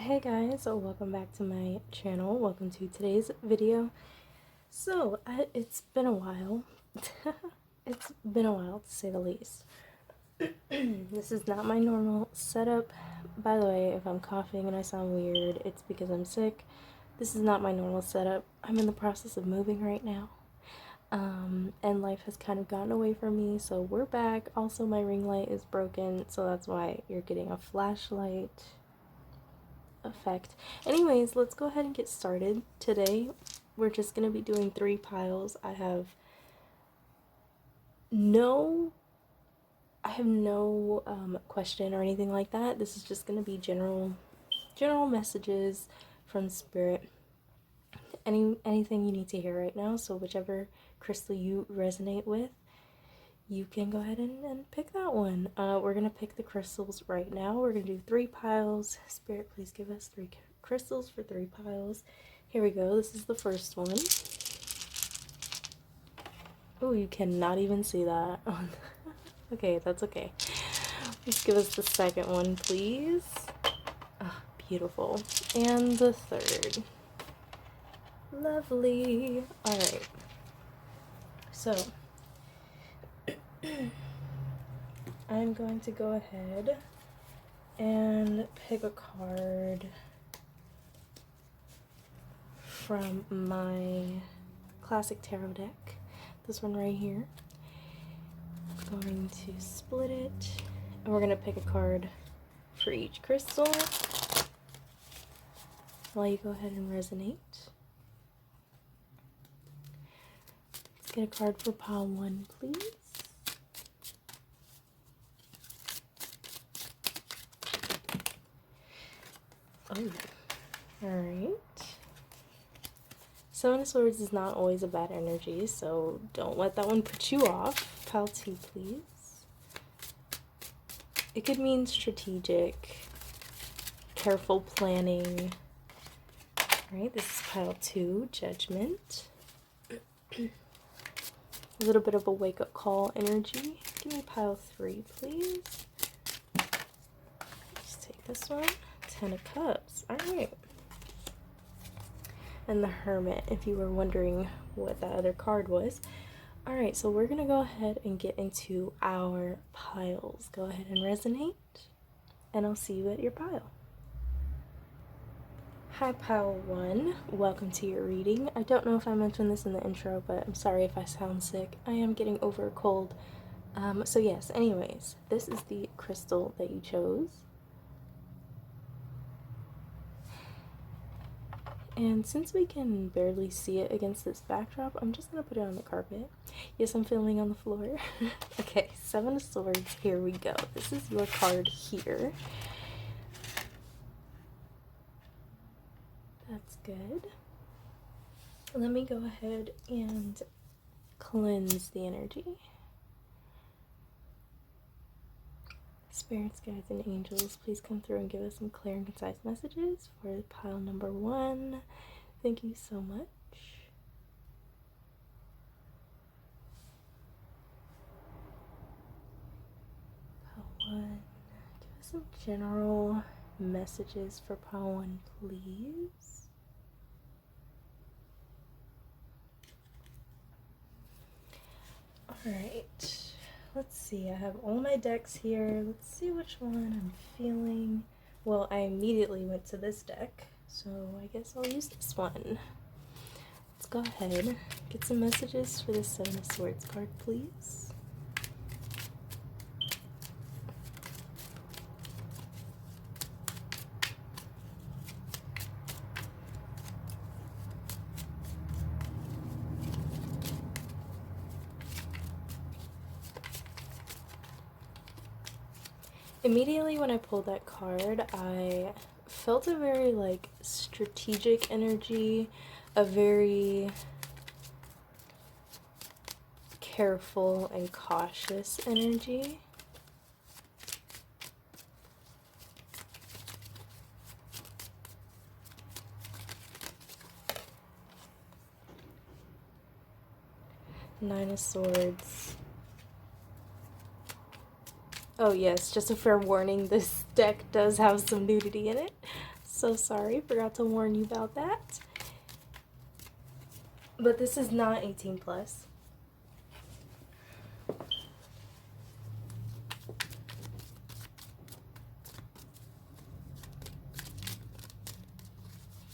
Hey guys, welcome back to my channel. Welcome to today's video. So, it's been a while. It's been a while to say the least. This is not my normal setup. By the way, if I'm coughing and I sound weird, it's because I'm sick. This is not my normal setup. I'm in the process of moving right now. And life has kind of gotten away from me, so we're back. Also, my ring light is broken, so that's why you're getting a flashlight effect. Anyways, let's go ahead and get started. Today we're just gonna be doing 3 piles. I have no question or anything like that. This is just gonna be general messages from spirit. Anything you need to hear right now. So whichever crystal you resonate with, you can go ahead and pick that one. We're gonna pick the crystals right now. We're gonna do 3 piles. Spirit, please give us 3 crystals for 3 piles. Here we go. This is the first one. Oh, you cannot even see that. Okay, that's okay. Just give us the second one, please. Oh, beautiful. And the third. Lovely. All right. So I'm going to go ahead and pick a card from my classic tarot deck. This one right here. I'm going to split it, and we're going to pick a card for each crystal while you go ahead and resonate. Let's get a card for pile 1, please. Oh, alright. 7 of Swords is not always a bad energy, so don't let that one put you off. Pile 2, please. It could mean strategic, careful planning. Alright, this is pile 2, Judgment. A little bit of a wake-up call energy. Give me pile 3, please. Just take this one. 10 of Cups. Alright. And the Hermit, if you were wondering what that other card was. Alright, so we're going to go ahead and get into our piles. Go ahead and resonate, and I'll see you at your pile. Hi, pile 1. Welcome to your reading. I don't know if I mentioned this in the intro, but I'm sorry if I sound sick. I am getting over a cold. So yes, anyways, this is the crystal that you chose. And since we can barely see it against this backdrop, I'm just going to put it on the carpet. Yes, I'm filming on the floor. Okay, 7 of Swords, here we go. This is your card here. That's good. Let me go ahead and cleanse the energy. Spirits, guides, and angels, please come through and give us some clear and concise messages for pile number 1. Thank you so much. Pile 1, give us some general messages for pile 1, please. Alright. Let's see, I have all my decks here. Let's see which one I'm feeling. Well, I immediately went to this deck, so I guess I'll use this one. Let's go ahead, get some messages for the 7 of Swords card, please. Immediately when I pulled that card, I felt a very, like, strategic energy, a very careful and cautious energy. Nine of Swords. Oh yes, just a fair warning, this deck does have some nudity in it. So sorry, forgot to warn you about that. But this is not 18 plus.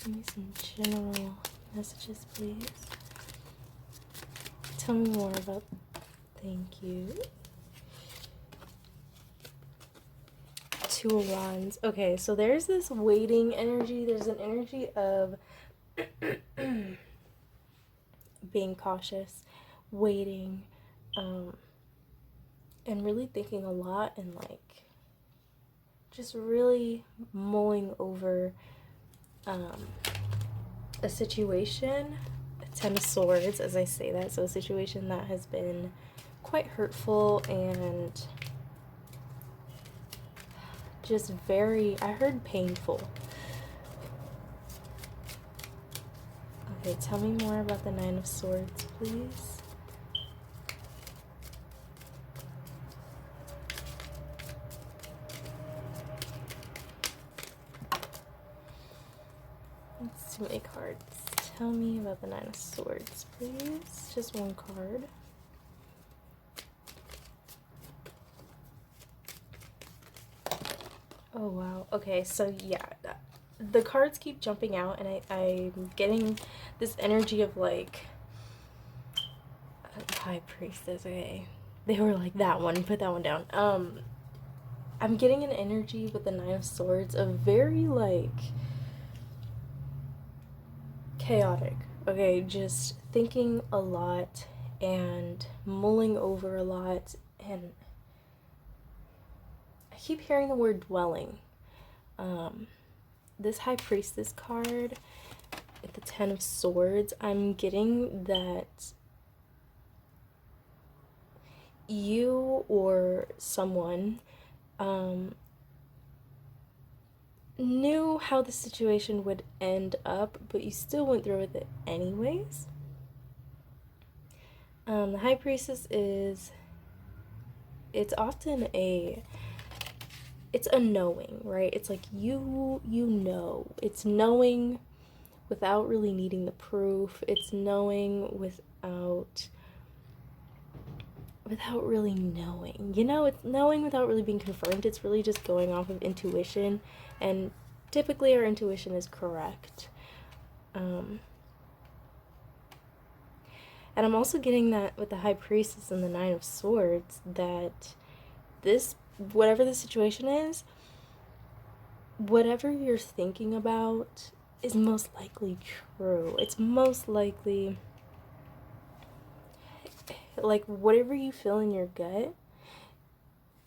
Give me some general messages, please. Tell me more about. Thank you. Two of Wands. Okay, so there's this waiting energy. There's an energy of being cautious, waiting, and really thinking a lot, and like just really mulling over a situation. Ten of Swords, as I say that, so a situation that has been quite hurtful and just very, I heard painful. Okay, tell me more about the Nine of Swords, please. That's too many cards. Tell me about the Nine of Swords, please. Just one card. Oh, wow. Okay, so yeah, the cards keep jumping out, and I'm getting this energy of like High Priestess. Okay, they were like, that one, put that one down. I'm getting an energy with the Nine of Swords of very like chaotic. Okay, just thinking a lot and mulling over a lot, and I keep hearing the word dwelling. This High Priestess card at the Ten of Swords, I'm getting that you or someone knew how the situation would end up, but you still went through with it anyways. The High Priestess is, it's often it's a knowing, right? It's like you know. It's knowing without really needing the proof. It's knowing without really knowing. You know, it's knowing without really being confirmed. It's really just going off of intuition, and typically our intuition is correct. And I'm also getting that with the High Priestess and the Nine of Swords, that this, whatever the situation is, whatever you're thinking about is most likely true. It's most likely, like, whatever you feel in your gut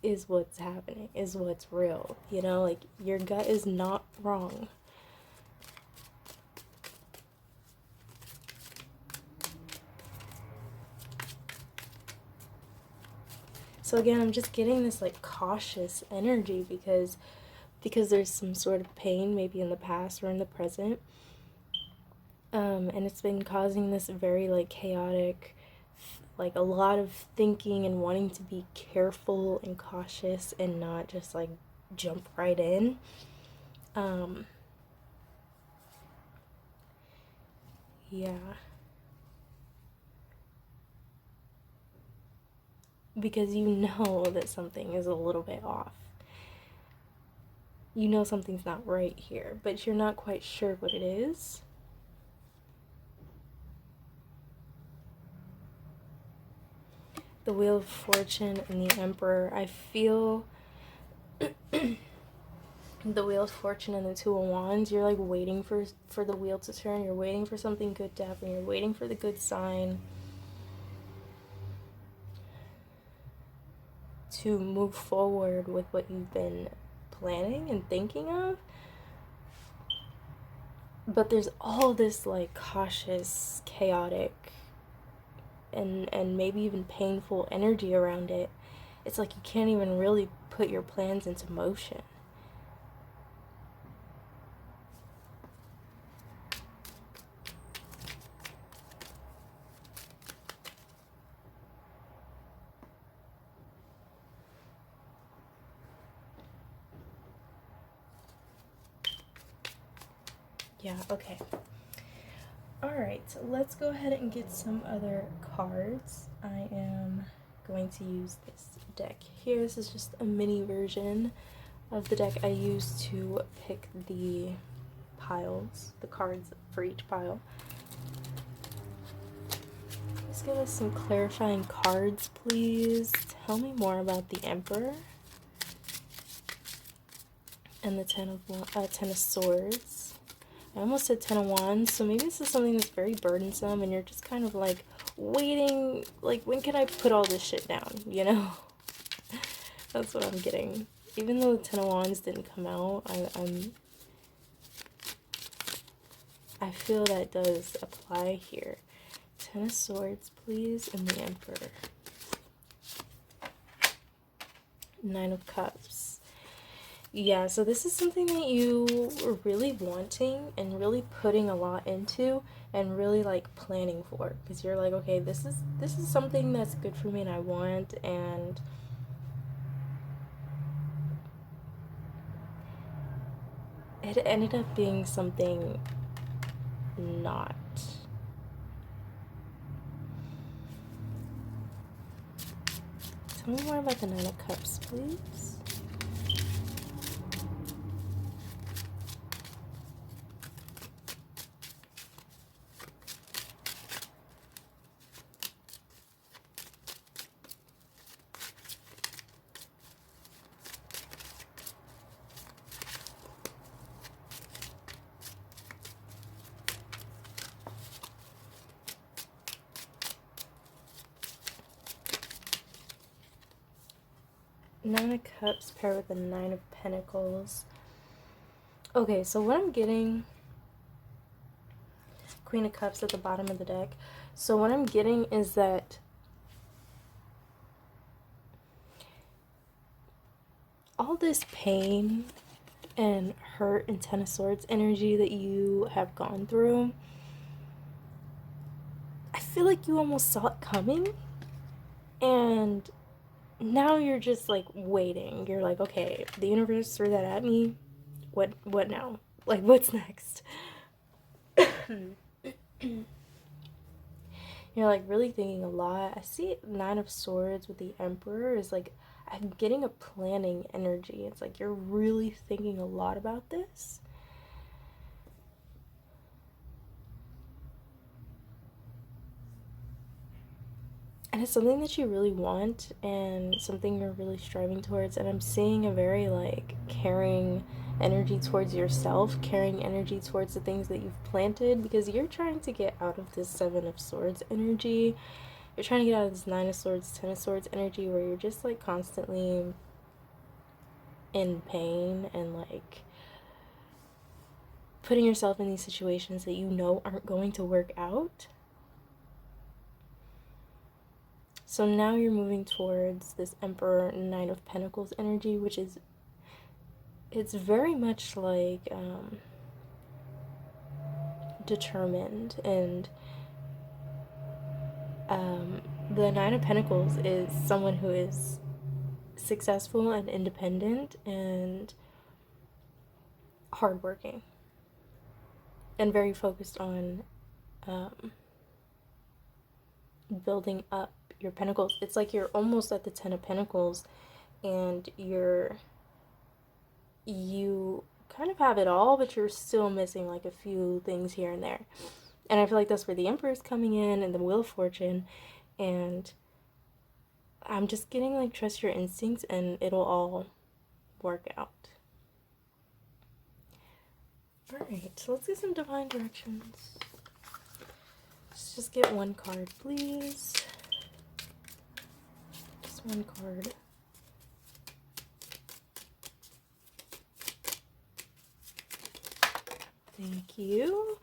is what's happening, is what's real. You know, like, your gut is not wrong. So again, I'm just getting this like cautious energy because there's some sort of pain maybe in the past or in the present, and it's been causing this very like chaotic, like a lot of thinking and wanting to be careful and cautious and not just like jump right in. Yeah. Because you know that something is a little bit off. You know something's not right here, but you're not quite sure what it is. The Wheel of Fortune and the Emperor. I feel the Wheel of Fortune and the Two of Wands. You're like waiting for the wheel to turn. You're waiting for something good to happen. You're waiting for the good sign to move forward with what you've been planning and thinking of. But there's all this like cautious, chaotic, and maybe even painful energy around it. It's like you can't even really put your plans into motion. Yeah, okay. Alright, so let's go ahead and get some other cards. I am going to use this deck here. This is just a mini version of the deck I use to pick the piles, the cards for each pile. Let's give us some clarifying cards, please. Tell me more about the Emperor and the Ten of Swords. I almost said 10 of Wands, so maybe this is something that's very burdensome and you're just kind of like waiting, like, when can I put all this shit down, you know? That's what I'm getting. Even though the 10 of Wands didn't come out, I feel that does apply here. 10 of Swords, please, and the Emperor. 9 of Cups. Yeah, so this is something that you are really wanting and really putting a lot into and really like planning for, because you're like, okay, this is something that's good for me and I want, and it ended up being something not. Tell me more about the 9 of Cups, please. Nine of Cups paired with the 9 of Pentacles. Okay, so what I'm getting, Queen of Cups at the bottom of the deck. So what I'm getting is that all this pain and hurt and 10 of Swords energy that you have gone through, I feel like you almost saw it coming, and now you're just like waiting. You're like, okay, the universe threw that at me. What now? Like, what's next? You're like really thinking a lot. I see 9 of Swords with the Emperor is like, I'm getting a planning energy. It's like you're really thinking a lot about this. And it's something that you really want and something you're really striving towards. And I'm seeing a very like caring energy towards yourself, caring energy towards the things that you've planted, because you're trying to get out of this 7 of Swords energy. You're trying to get out of this 9 of Swords, 10 of Swords energy where you're just like constantly in pain and like putting yourself in these situations that you know aren't going to work out. So now you're moving towards this Emperor 9 of Pentacles energy, which is, it's very much like determined, and the 9 of Pentacles is someone who is successful and independent and hardworking and very focused on building up your pentacles. It's like you're almost at the 10 of Pentacles and you kind of have it all, but you're still missing like a few things here and there. And I feel like that's where the Emperor is coming in, and the Wheel of Fortune, and I'm just getting like, trust your instincts and it'll all work out. Alright, so let's get some divine directions. Let's just get one card, please. Just one card. Thank you.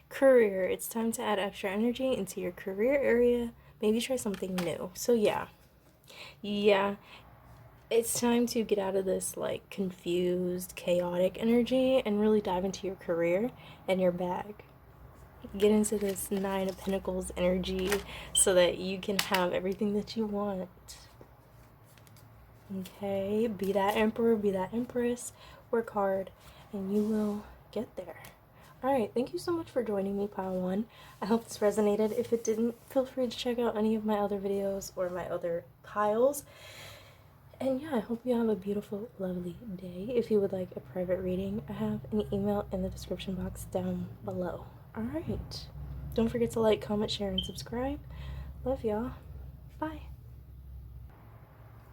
Career. It's time to add extra energy into your career area. Maybe try something new. So yeah, it's time to get out of this like confused, chaotic energy and really dive into your career and your bag. Get into this 9 of Pentacles energy so that you can have everything that you want. Okay, be that Emperor, be that Empress, work hard, and you will get there. Alright, thank you so much for joining me, Pile 1. I hope this resonated. If it didn't, feel free to check out any of my other videos or my other piles. And yeah, I hope you have a beautiful, lovely day. If you would like a private reading, I have an email in the description box down below. Alright. Don't forget to like, comment, share, and subscribe. Love y'all. Bye.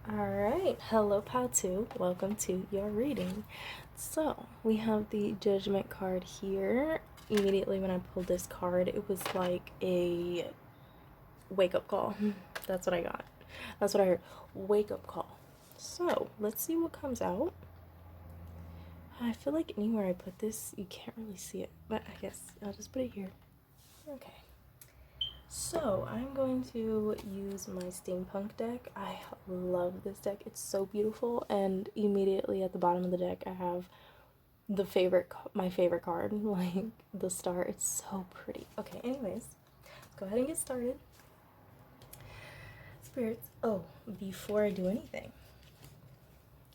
Alright, hello Pile 2. Welcome to your reading. So, we have the Judgment card here. Immediately when I pulled this card, it was like a wake-up call. That's what I got. That's what I heard. Wake-up call. So, let's see what comes out. I feel like anywhere I put this, you can't really see it. But I guess I'll just put it here. Okay. So, I'm going to use my steampunk deck. I love this deck. It's so beautiful, and immediately at the bottom of the deck I have my favorite card, like the star. It's so pretty. Okay, anyways, let's go ahead and get started. Spirits, oh, before I do anything,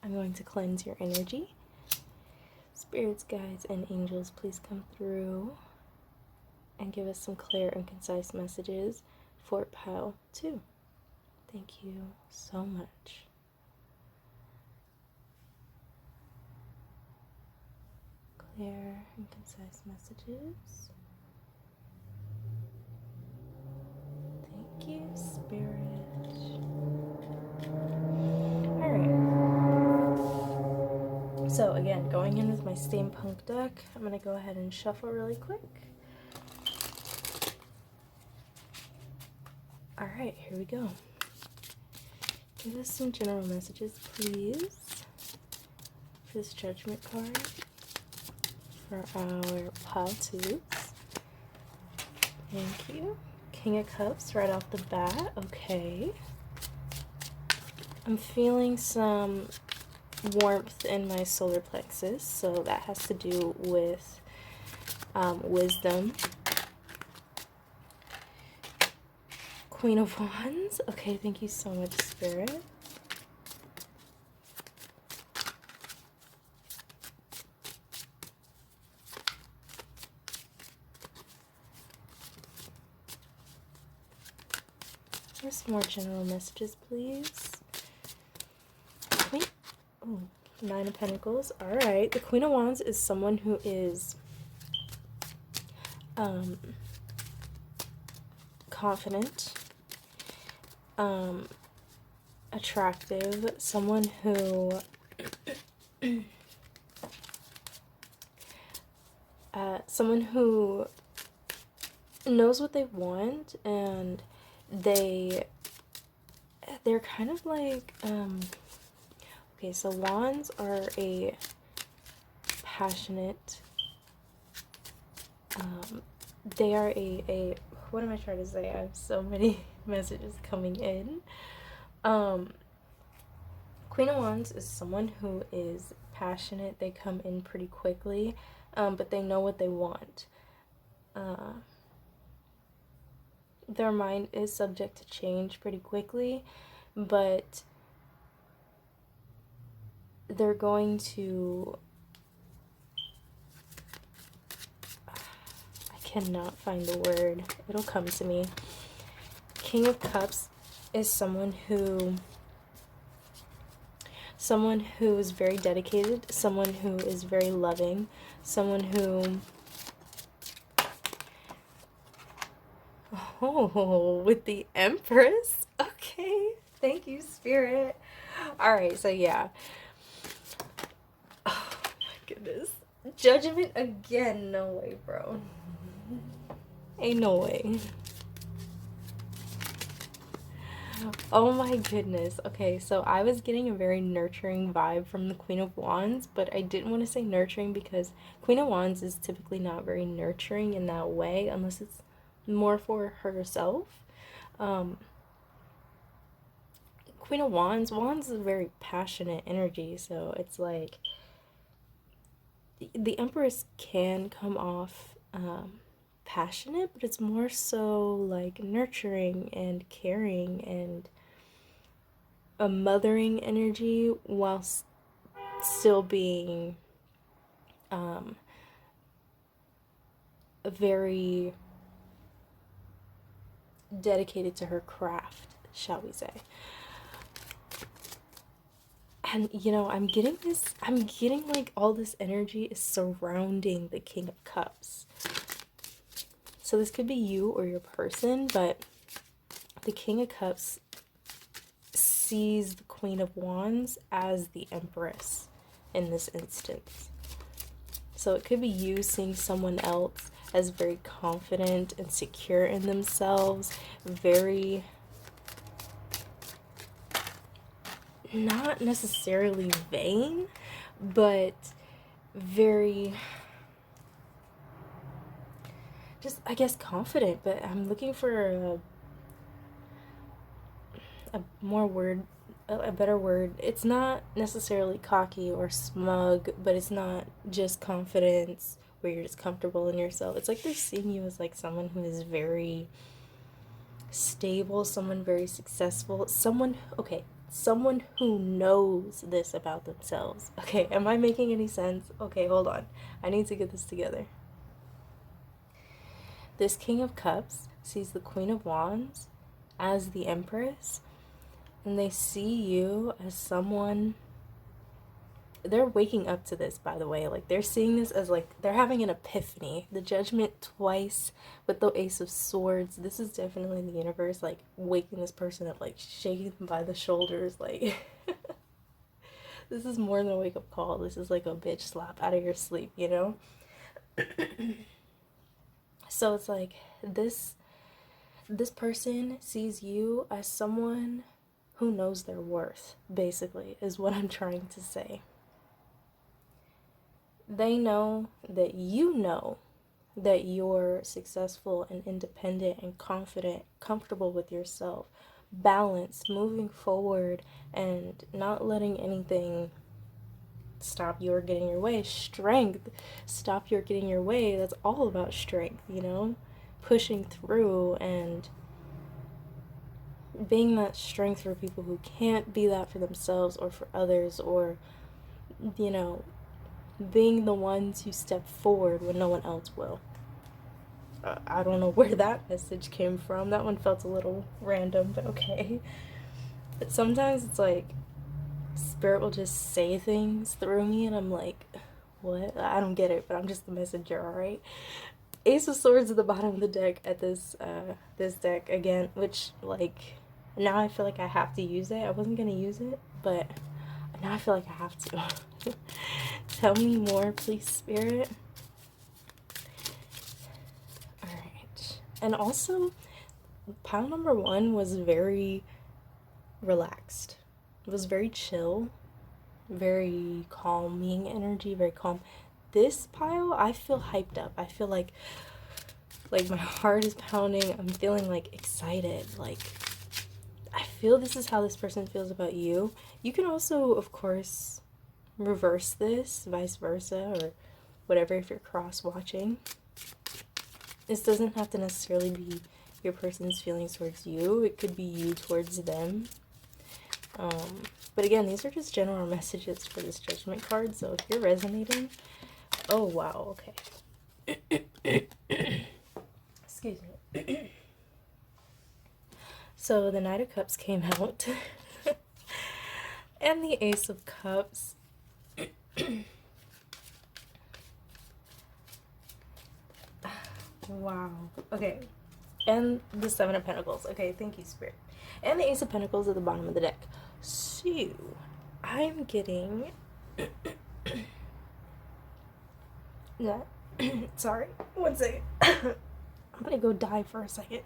I'm going to cleanse your energy. Spirits, guides, and angels, please come through and give us some clear and concise messages for Pile 2. Thank you so much. Clear and concise messages. Thank you, Spirit. Alright. So again, going in with my steampunk deck, I'm going to go ahead and shuffle really quick. Alright, here we go. Give us some general messages, please, for this Judgment card for our Pile 2s. Thank you. King of Cups right off the bat. Okay. I'm feeling some warmth in my solar plexus, so that has to do with wisdom. Queen of Wands. Okay, thank you so much, Spirit. Here's some more general messages, please. Queen. Oh, Nine of Pentacles. Alright. The Queen of Wands is someone who is confident, attractive, someone who knows what they want, and they're kind of like okay, so wands are a passionate, they are a what am I trying to say? I have so many messages coming in. Queen of Wands is someone who is passionate. They come in pretty quickly, but they know what they want. Their mind is subject to change pretty quickly, but they're going to... I cannot find the word. It'll come to me. King of Cups is someone who is very dedicated, someone who is very loving, someone who... Oh, with the Empress? Okay, thank you, Spirit. Alright, so yeah. Oh my goodness. Judgment again. No way, bro. Ain't no way. Oh my goodness. Okay, so I was getting a very nurturing vibe from the Queen of Wands, but I didn't want to say nurturing because Queen of Wands is typically not very nurturing in that way unless it's more for herself. Queen of Wands is a very passionate energy, so it's like the Empress can come off passionate, but it's more so like nurturing and caring and a mothering energy while still being very dedicated to her craft, shall we say. And, you know, I'm getting like all this energy is surrounding the King of Cups. So this could be you or your person, but the King of Cups sees the Queen of Wands as the Empress in this instance. So it could be you seeing someone else as very confident and secure in themselves, very, not necessarily vain, but very, just, I guess, confident. But I'm looking for a better word. It's not necessarily cocky or smug, but it's not just confidence where you're just comfortable in yourself. It's like they're seeing you as like someone who is very stable, someone very successful, someone who knows this about themselves. Okay, am I making any sense? Okay, hold on. I need to get this together. This King of Cups sees the Queen of Wands as the Empress, and they see you as someone, they're waking up to this, by the way. Like, they're seeing this as like they're having an epiphany. The Judgment twice with the Ace of Swords. This is definitely the universe like waking this person up, like shaking them by the shoulders, like this is more than a wake-up call. This is like a bitch slap out of your sleep, you know? So it's like this person sees you as someone who knows their worth, basically, is what I'm trying to say. They know that you know that you're successful and independent and confident, comfortable with yourself, balanced, moving forward, and not letting anything stop you or getting your way. Strength, stop you or getting your way. That's all about strength, you know? Pushing through and being that strength for people who can't be that for themselves or for others, or, you know, being the ones who step forward when no one else will. I don't know where that message came from. That one felt a little random, but okay. But sometimes it's like Spirit will just say things through me and I'm like, what? I don't get it, but I'm just the messenger, alright? Ace of Swords at the bottom of the deck at this deck again, which, like, now I feel like I have to use it. I wasn't gonna use it, but now I feel like I have to. Tell me more, please, Spirit. Alright. And also, pile number 1 was very relaxed. It was very chill, very calming energy, very calm. This pile, I feel hyped up. I feel like my heart is pounding. I'm feeling like excited. Like, I feel this is how this person feels about you. You can also, of course, reverse this, vice versa, or whatever if you're cross watching. This doesn't have to necessarily be your person's feelings towards you. It could be you towards them. But again, these are just general messages for this Judgment card, so if you're resonating, oh wow, okay. Excuse me. So the Knight of Cups came out, and the Ace of Cups. Wow, okay. And the Seven of Pentacles. Okay, thank you, Spirit. And the Ace of Pentacles at the bottom of the deck. So, I'm getting... no. Sorry. One second. I'm gonna go die for a second.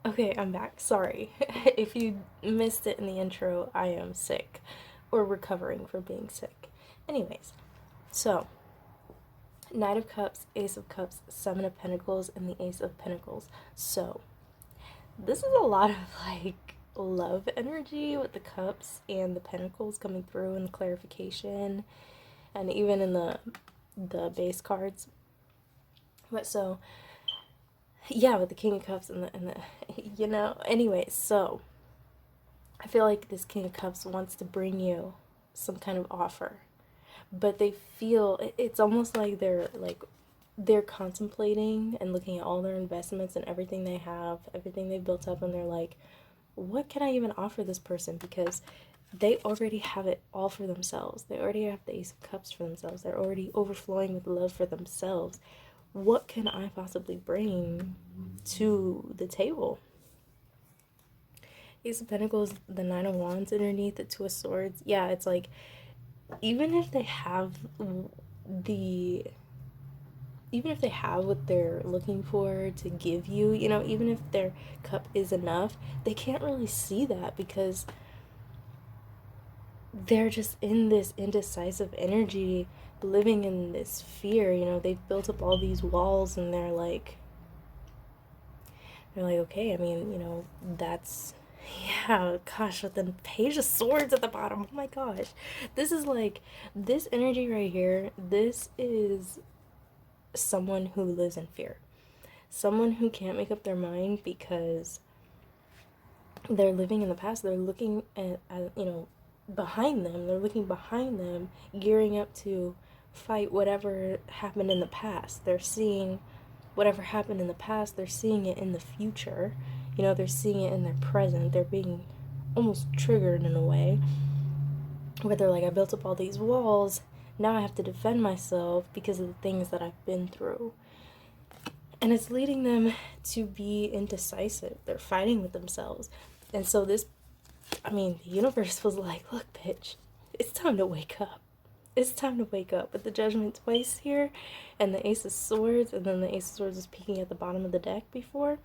Okay, I'm back. Sorry. If you missed it in the intro, I am sick. Or recovering from being sick. Anyways, so... Knight of Cups, Ace of Cups, Seven of Pentacles, and the Ace of Pentacles. So, this is a lot of, like, love energy with the cups and the pentacles coming through and the clarification, and even in the base cards. But so, yeah, with the King of Cups and the you know, anyway, so, I feel like this King of Cups wants to bring you some kind of offer. But they feel, it's almost like they're like they're contemplating and looking at all their investments and everything they have, everything they've built up, and they're like, what can I even offer this person? Because they already have it all for themselves. They already have the Ace of Cups for themselves. They're already overflowing with love for themselves. What can I possibly bring to the table? Ace of Pentacles, the Nine of Wands underneath, the Two of Swords. Yeah, it's like, even if they have the even if they have what they're looking for to give you, you know, even if their cup is enough, they can't really see that because they're just in this indecisive energy, living in this fear. You know, they've built up all these walls, and they're like, okay, I mean, you know, that's, yeah, gosh, with the Page of Swords at the bottom, oh my gosh. This is like, this energy right here, this is someone who lives in fear. Someone who can't make up their mind because they're living in the past. They're looking at you know, behind them. They're looking behind them, gearing up to fight whatever happened in the past. They're seeing whatever happened in the past, they're seeing it in the future. You know, they're seeing it in their present. They're being almost triggered in a way where they're like, I built up all these walls. Now I have to defend myself because of the things that I've been through. And it's leading them to be indecisive. They're fighting with themselves. And so this, I mean, the universe was like, look, bitch, it's time to wake up. It's time to wake up. With the Judgment twice here, and the Ace of Swords, and then the Ace of Swords is peeking at the bottom of the deck before.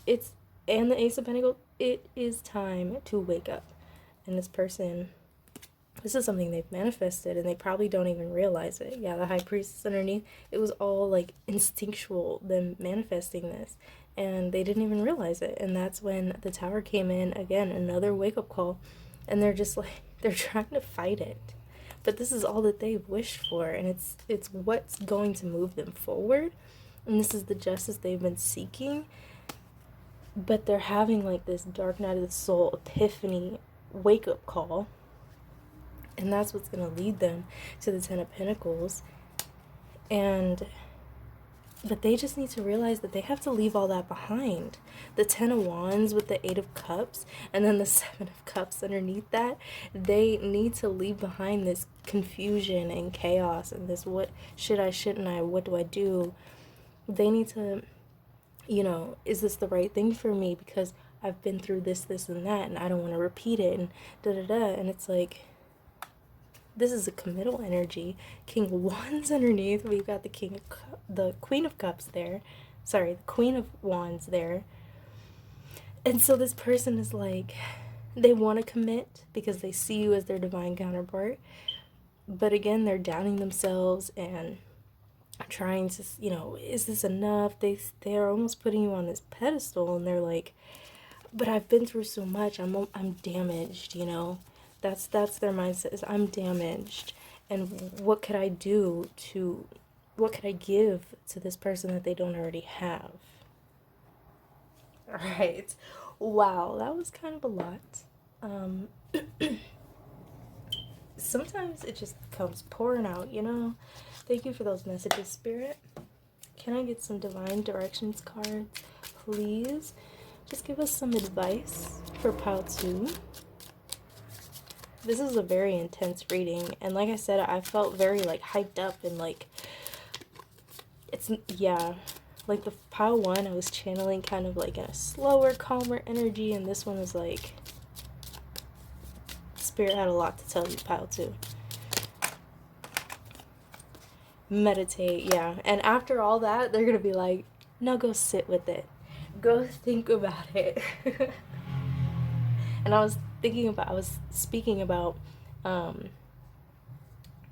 And the Ace of Pentacles, it is time to wake up. And this person, this is something they've manifested, and they probably don't even realize it. Yeah, the High Priestess underneath, it was all like instinctual, them manifesting this, and they didn't even realize it. And that's when the Tower came in, again, another wake-up call, and they're just like, they're trying to fight it. But this is all that they've wished for, and it's what's going to move them forward. And this is the justice they've been seeking. But they're having like this dark night of the soul epiphany wake-up call. And that's what's going to lead them to the Ten of Pentacles. But they just need to realize that they have to leave all that behind. The Ten of Wands with the Eight of Cups, and then the Seven of Cups underneath that. They need to leave behind this confusion and chaos and this what should I, shouldn't I, what do I do? They need to, you know, is this the right thing for me? Because I've been through this, this, and that, and I don't want to repeat it, and da-da-da. And it's like, this is a committal energy. King of Wands underneath. We've got the Queen of Cups there. Sorry, the Queen of Wands there. And so this person is like, they want to commit because they see you as their divine counterpart. But again, they're doubting themselves and trying to, you know, is this enough? They're almost putting you on this pedestal, and they're like, but I've been through so much. I'm damaged, you know. That's their mindset, is I'm damaged, and what could I do to, what could I give to this person that they don't already have? All right. Wow, that was kind of a lot. Sometimes it just comes pouring out, you know. Thank you for those messages, Spirit. Can I get some divine directions cards, please? Just give us some advice for pile 2. This is a very intense reading, and like I said, I felt very like hyped up and like, it's, yeah, like the pile 1 I was channeling kind of like in a slower, calmer energy, and this one was like, Spirit had a lot to tell you, pile 2. Meditate, yeah. And after all that, they're gonna be like, now go sit with it, go think about it. And I was speaking about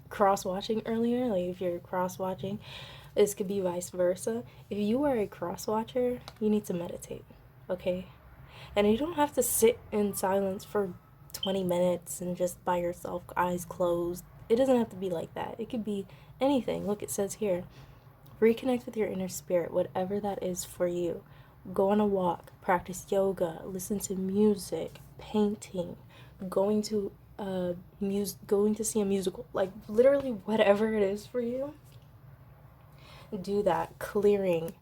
cross-watching earlier. Like, if you're cross-watching, this could be vice versa. If you are a cross-watcher, you need to meditate, okay? And you don't have to sit in silence for 20 minutes and just by yourself, eyes closed. It doesn't have to be like that. It could be anything. Look, it says here, reconnect with your inner spirit, whatever that is for you. Go on a walk, practice yoga, listen to music, painting, going to see a musical, like literally whatever it is for you. do that clearing.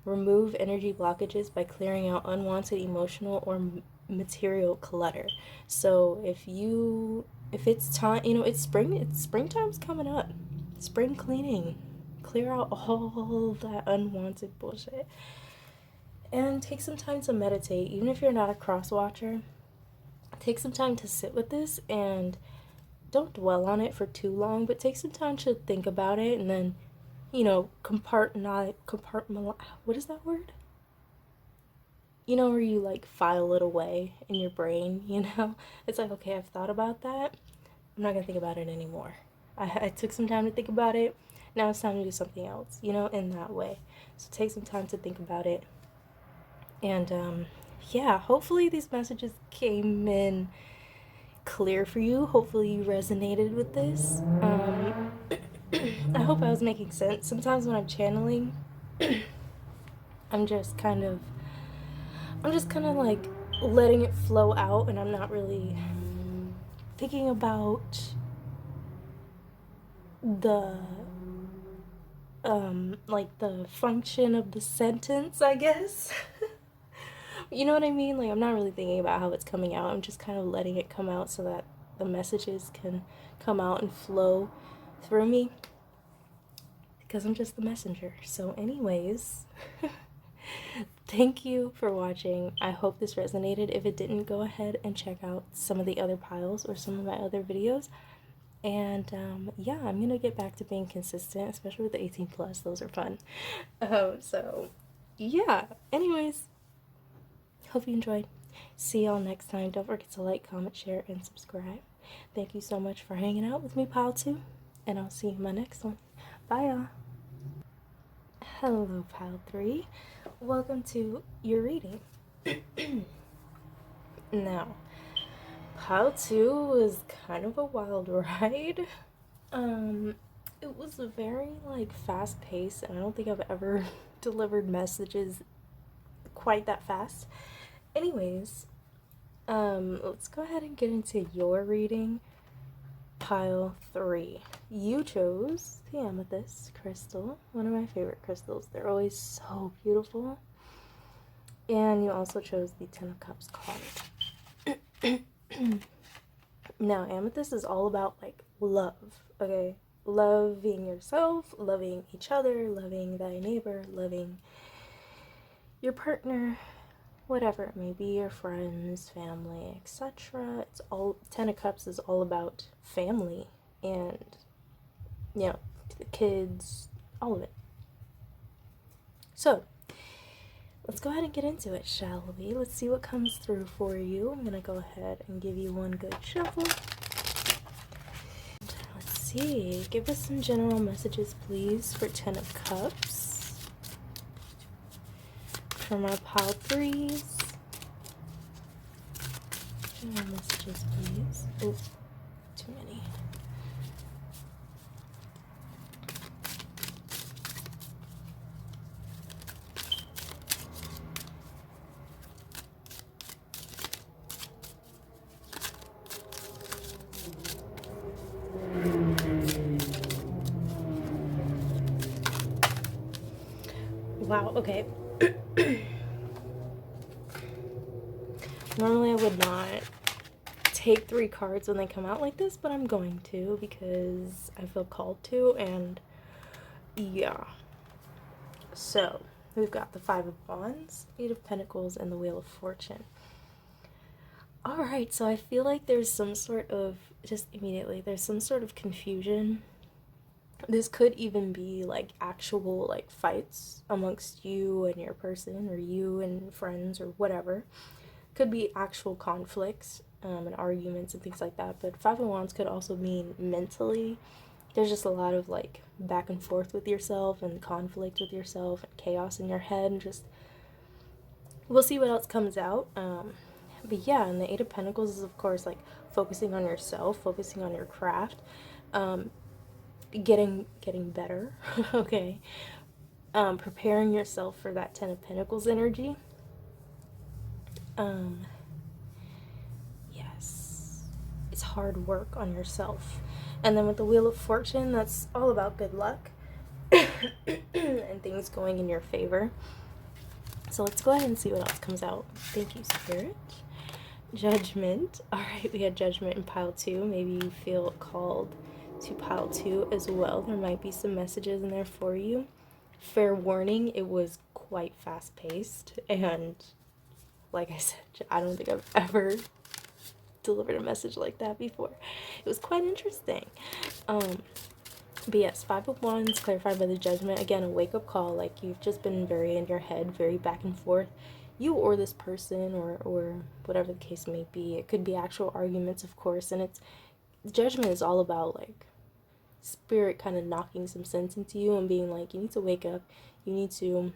Remove energy blockages by clearing out unwanted emotional or material clutter. So if it's time, it's springtime's coming up. Spring cleaning. Clear out all that unwanted bullshit. And take some time to meditate. Even if you're not a cross watcher, take some time to sit with this and don't dwell on it for too long, but take some time to think about it and then, compartmentalize. What is that word? Where you like file it away in your brain, It's like, okay, I've thought about that. I'm not gonna think about it anymore. I took some time to think about it. Now it's time to do something else, in that way. So take some time to think about it. And yeah, hopefully these messages came in clear for you. Hopefully you resonated with this. I hope I was making sense. Sometimes when I'm channeling, I'm just kind of like letting it flow out, and I'm not really thinking about the like the function of the sentence, I guess. You know what I mean? Like, I'm not really thinking about how it's coming out. I'm just kind of letting it come out so that the messages can come out and flow through me, because I'm just the messenger. So anyways, thank you for watching. I hope this resonated. If it didn't, go ahead and check out some of the other piles or some of my other videos. And yeah, I'm gonna get back to being consistent, especially with the 18 plus. Those are fun. So yeah, anyways, hope you enjoyed. See y'all next time. Don't forget to like, comment, share, and subscribe. Thank you so much for hanging out with me, Pile 2, and I'll see you in my next one. Bye, y'all. Hello, Pile 3. Welcome to your reading. Now, Pile 2 was kind of a wild ride. It was very, like, fast-paced, and I don't think I've ever delivered messages quite that fast. Anyways, let's go ahead and get into your reading. Pile 3. You chose the amethyst crystal, one of my favorite crystals. They're always so beautiful. And you also chose the Ten of Cups card. Now, amethyst is all about, like, love, okay? Loving yourself, loving each other, loving thy neighbor, loving your partner, whatever it may be, your friends, family, etc. It's all, Ten of Cups is all about family and, the kids, all of it. So, let's go ahead and get into it, shall we? Let's see what comes through for you. I'm gonna go ahead and give you one good shuffle. Let's see. Give us some general messages, please, for Ten of Cups. For my Pile 3s. General messages, please. Oh, too many. Wow, okay. Normally I would not take 3 cards when they come out like this, but I'm going to because I feel called to, and yeah. So, we've got the Five of Wands, Eight of Pentacles, and the Wheel of Fortune. Alright, so I feel like there's some sort of, just immediately, there's some sort of confusion. This could even be like actual like fights amongst you and your person, or you and friends, or whatever. Could be actual conflicts and arguments and things like that. But Five of Wands could also mean mentally. There's just a lot of like back and forth with yourself and conflict with yourself and chaos in your head, and just we'll see what else comes out. But yeah, and the Eight of Pentacles is of course like focusing on yourself, focusing on your craft, getting better. Okay, preparing yourself for that Ten of Pentacles energy. Yes, it's hard work on yourself. And then with the Wheel of Fortune, that's all about good luck. and things going in your favor. So let's go ahead and see what else comes out. Thank you, Spirit. Judgment. All right, we had Judgment in pile 2. Maybe you feel called to pile 2 as well. There might be some messages in there for you. Fair warning, it was quite fast-paced, and like I said, I don't think I've ever delivered a message like that before. It was quite interesting. But yes, Five of Wands, clarified by the Judgment. Again, a wake-up call, like you've just been very in your head, very back and forth. You or this person, or whatever the case may be. It could be actual arguments, of course, and Judgment is all about, like, Spirit kind of knocking some sense into you and being like, you need to wake up, you need to...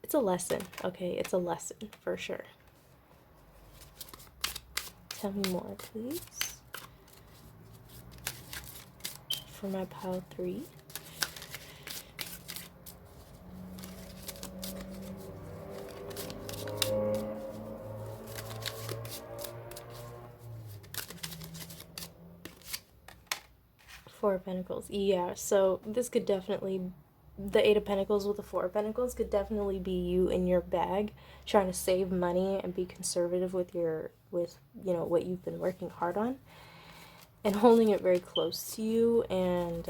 It's a lesson, okay? It's a lesson, for sure. Tell me more, please. For my pile 3. Four of Pentacles. Yeah, so this could definitely... The Eight of Pentacles with the Four of Pentacles could definitely be you in your bag, trying to save money and be conservative with you know, what you've been working hard on. And holding it very close to you, and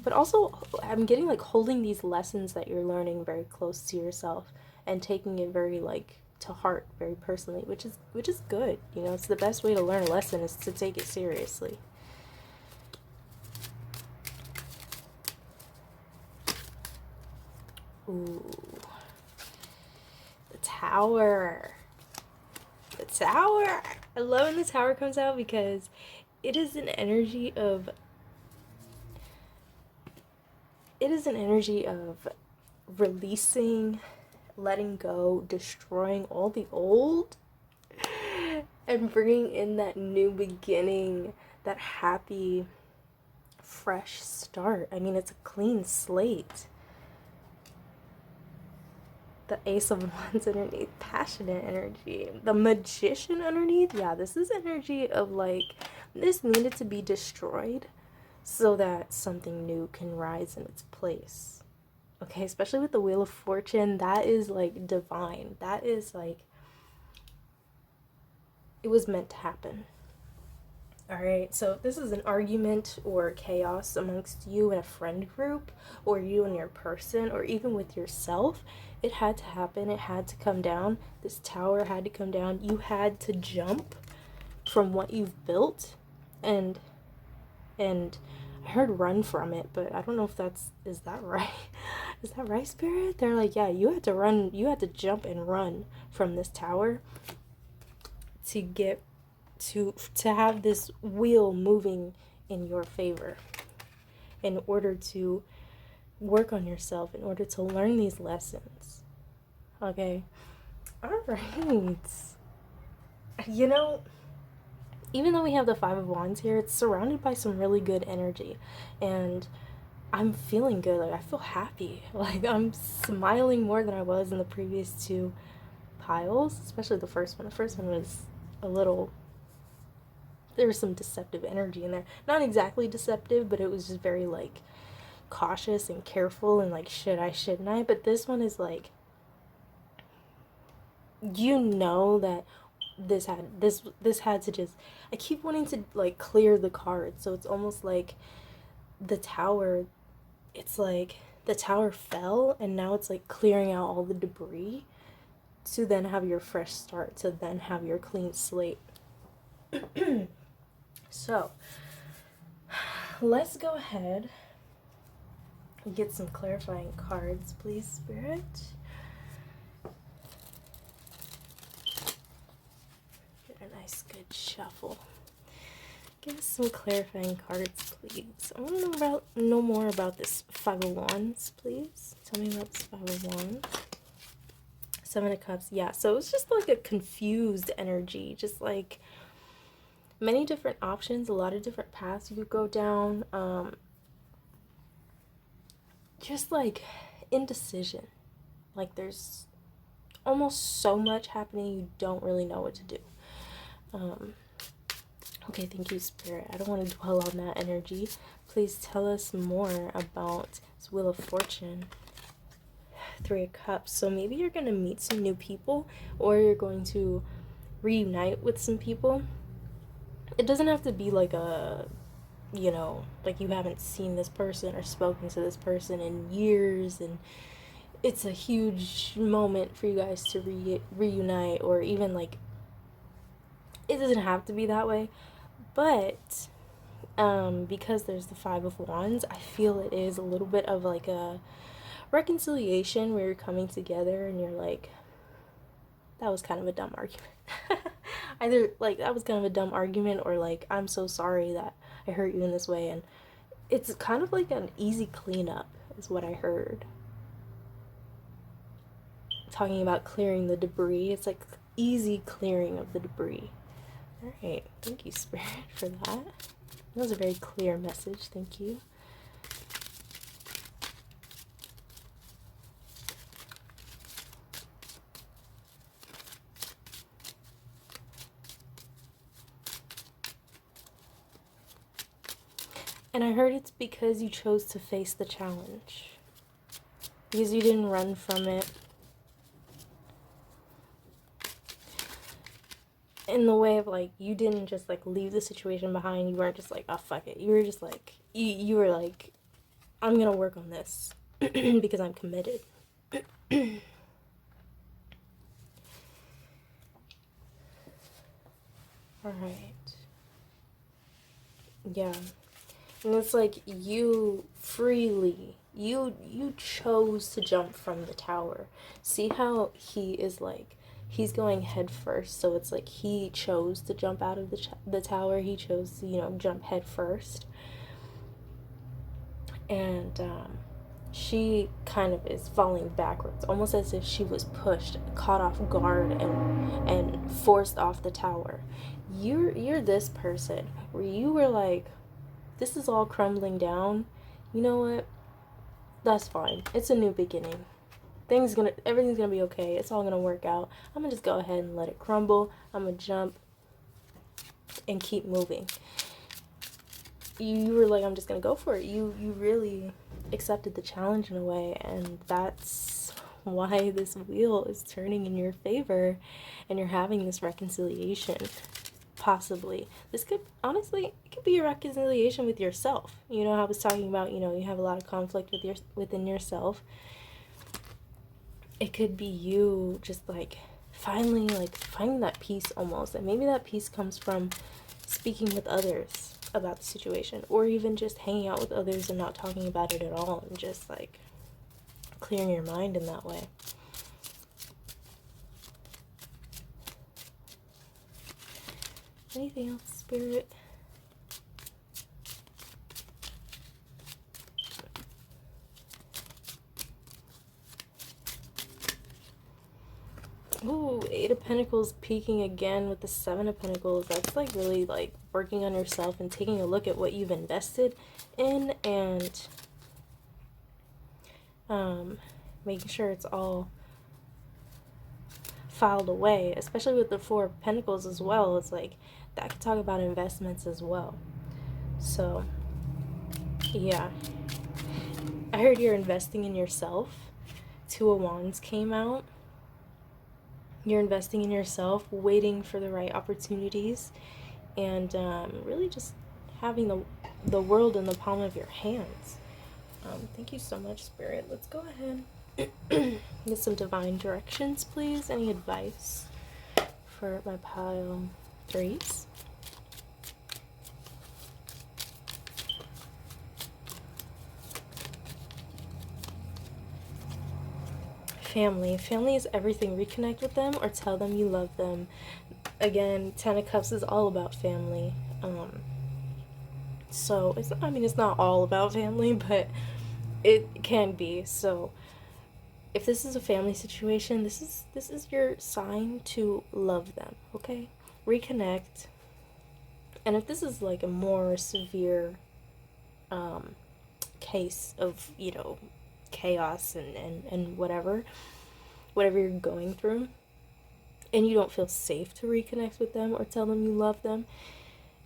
but also I'm getting like holding these lessons that you're learning very close to yourself and taking it very like to heart, very personally, which is good. You know, it's the best way to learn a lesson is to take it seriously. Ooh, the Tower. The Tower. I love when the Tower comes out because it is an energy of releasing, letting go, destroying all the old, and bringing in that new beginning, that happy, fresh start. I mean, it's a clean slate. The Ace of Wands underneath, passionate energy. The Magician underneath, yeah, this is energy of like, this needed to be destroyed so that something new can rise in its place. Okay, especially with the Wheel of Fortune, that is like divine. That is like, it was meant to happen. Alright, so if this is an argument or chaos amongst you and a friend group, or you and your person, or even with yourself, it had to happen. It had to come down. This Tower had to come down. You had to jump from what you've built, and I heard run from it, but I don't know if is that right? Is that right, Spirit? They're like, yeah, you had to run, you had to jump and run from this Tower to get to have this wheel moving in your favor, in order to work on yourself, in order to learn these lessons. Okay. All right. You know, even though we have the Five of Wands here, it's surrounded by some really good energy, and I'm feeling good. Like, I feel happy. Like, I'm smiling more than I was in the previous two piles, especially the first one. The first one was a little... There was some deceptive energy in there. Not exactly deceptive, but it was just very, like, cautious and careful and, like, should I, shouldn't I? But this one is, like, you know that this had to just... I keep wanting to, like, clear the cards. So it's almost like the Tower... It's like the Tower fell, and now it's, like, clearing out all the debris to then have your fresh start, to then have your clean slate. So, let's go ahead and get some clarifying cards, please, Spirit. Get a nice, good shuffle. Give us some clarifying cards, please. I want to know more about this Five of Wands, please. Tell me about this Five of Wands. Seven of Cups. Yeah, so it's just like a confused energy, just like many different options, a lot of different paths you could go down. Just like indecision. Like there's almost so much happening you don't really know what to do. Okay, thank you, Spirit. I don't want to dwell on that energy. Please tell us more about this Wheel of Fortune. 3 of Cups. So maybe you're going to meet some new people, or you're going to reunite with some people. It doesn't have to be like a, you know, like you haven't seen this person or spoken to this person in years, and it's a huge moment for you guys to reunite, or even like, it doesn't have to be that way. But because there's the 5 of Wands, I feel it is a little bit of like a reconciliation where you're coming together and you're like, that was kind of a dumb argument. Either like, that was kind of a dumb argument, or like, I'm so sorry that I hurt you in this way. And it's kind of like an easy cleanup is what I heard. Talking about clearing the debris. It's like easy clearing of the debris. Alright, thank you, Spirit, for that. That was a very clear message. Thank you. And I heard it's because you chose to face the challenge. Because you didn't run from it. In the way of like, you didn't just like leave the situation behind. You weren't just like, oh fuck it. You were just like, you were like, I'm gonna work on this because I'm committed. Alright. Yeah. And it's like you freely, you chose to jump from the tower. See how he is like, he's going head first, so it's like he chose to jump out of the tower. He chose to, you know, jump head first. And she kind of is falling backwards, almost as if she was pushed, caught off guard, and forced off the tower. You're this person where you were like, this is all crumbling down. You know what? That's fine. It's a new beginning. Everything's gonna be okay. It's all gonna work out. I'm gonna just go ahead and let it crumble. I'm gonna jump and keep moving. You were like, I'm just gonna go for it. You really accepted the challenge in a way, and that's why this wheel is turning in your favor, and you're having this reconciliation. Possibly. This could, honestly, it could be a reconciliation with yourself. You know, I was talking about, you know, you have a lot of conflict within yourself. It could be you just like finally like finding that peace almost. And maybe that peace comes from speaking with others about the situation, or even just hanging out with others and not talking about it at all, and just like clearing your mind in that way. Anything else, Spirit? Ooh, 8 of Pentacles peaking again with the 7 of Pentacles. That's like really like working on yourself and taking a look at what you've invested in, and making sure it's all filed away, especially with the 4 of Pentacles as well. It's like that could talk about investments as well. So yeah, I heard you're investing in yourself. 2 of Wands came out. You're investing in yourself, waiting for the right opportunities, and really just having the world in the palm of your hands. Thank you so much, Spirit. Let's go ahead get some divine directions, please. Any advice for my pile 3s? Family. Family is everything. Reconnect with them or tell them you love them. Again, 10 of Cups is all about family. So it's not all about family, but it can be. So if this is a family situation, this is your sign to love them, okay? Reconnect. And if this is like a more severe case of, you know, chaos and whatever you're going through, and you don't feel safe to reconnect with them or tell them you love them,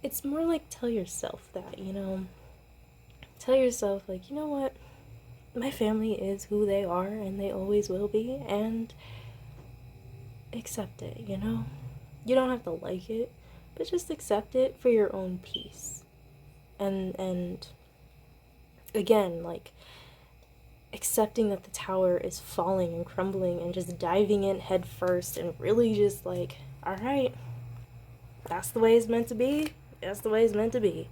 it's more like tell yourself that, tell yourself, like, you know what, my family is who they are and they always will be, and accept it, you don't have to like it, but just accept it for your own peace. And again, like, accepting that the tower is falling and crumbling and just diving in head first and really just like, all right, that's the way it's meant to be. That's the way it's meant to be.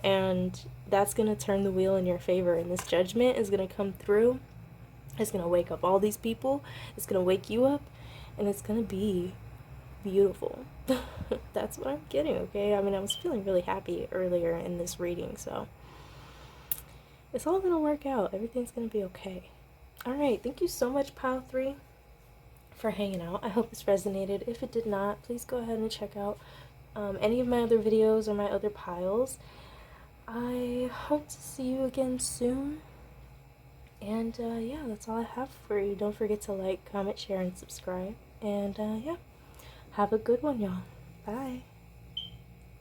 And that's going to turn the wheel in your favor. And this judgment is going to come through. It's going to wake up all these people. It's going to wake you up. And it's going to be beautiful. That's what I'm getting, okay? I mean, I was feeling really happy earlier in this reading, so it's all going to work out. Everything's going to be okay. All right. Thank you so much, Pile 3, for hanging out. I hope this resonated. If it did not, please go ahead and check out any of my other videos or my other piles. I hope to see you again soon. And yeah, that's all I have for you. Don't forget to like, comment, share, and subscribe. And yeah, have a good one, y'all. Bye.